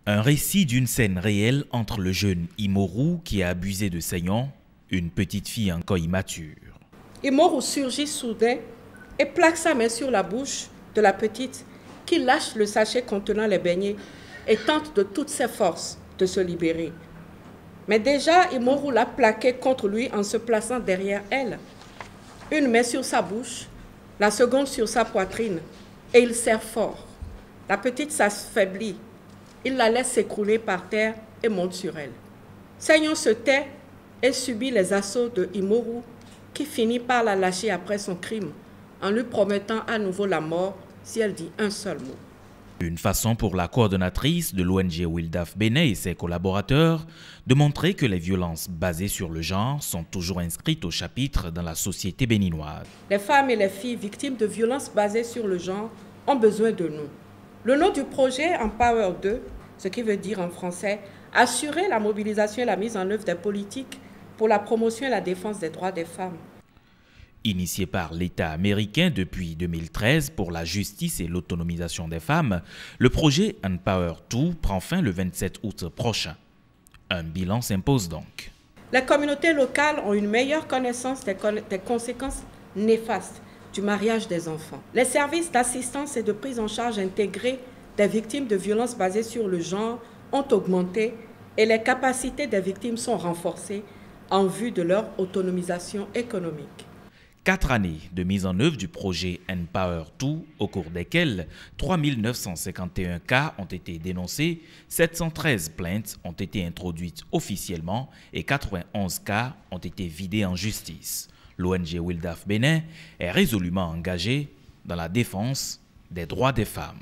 Un récit d'une scène réelle entre le jeune Imorou qui a abusé de Seignon, une petite fille encore immature. Imorou surgit soudain et plaque sa main sur la bouche de la petite qui lâche le sachet contenant les beignets et tente de toutes ses forces de se libérer. Mais déjà, Imorou l'a plaqué contre lui en se plaçant derrière elle. Une main sur sa bouche, la seconde sur sa poitrine, et il serre fort. La petite s'affaiblit. Il la laisse s'écrouler par terre et monte sur elle. Seignon se tait et subit les assauts de Imorou, qui finit par la lâcher après son crime, en lui promettant à nouveau la mort si elle dit un seul mot. Une façon pour la coordonnatrice de l'ONG Wildaf Bénin et ses collaborateurs de montrer que les violences basées sur le genre sont toujours inscrites au chapitre dans la société béninoise. Les femmes et les filles victimes de violences basées sur le genre ont besoin de nous. Le nom du projet Empower 2, ce qui veut dire en français assurer la mobilisation et la mise en œuvre des politiques pour la promotion et la défense des droits des femmes. Initié par l'État américain depuis 2013 pour la justice et l'autonomisation des femmes, le projet Empower 2 prend fin le 27 août prochain. Un bilan s'impose donc. Les communautés locales ont une meilleure connaissance des conséquences néfastes du mariage des enfants. Les services d'assistance et de prise en charge intégrés des victimes de violences basées sur le genre ont augmenté et les capacités des victimes sont renforcées en vue de leur autonomisation économique. 4 années de mise en œuvre du projet Empower 2, au cours desquelles 3 951 cas ont été dénoncés, 713 plaintes ont été introduites officiellement et 91 cas ont été vidés en justice. L'ONG Wildaf Bénin est résolument engagée dans la défense des droits des femmes.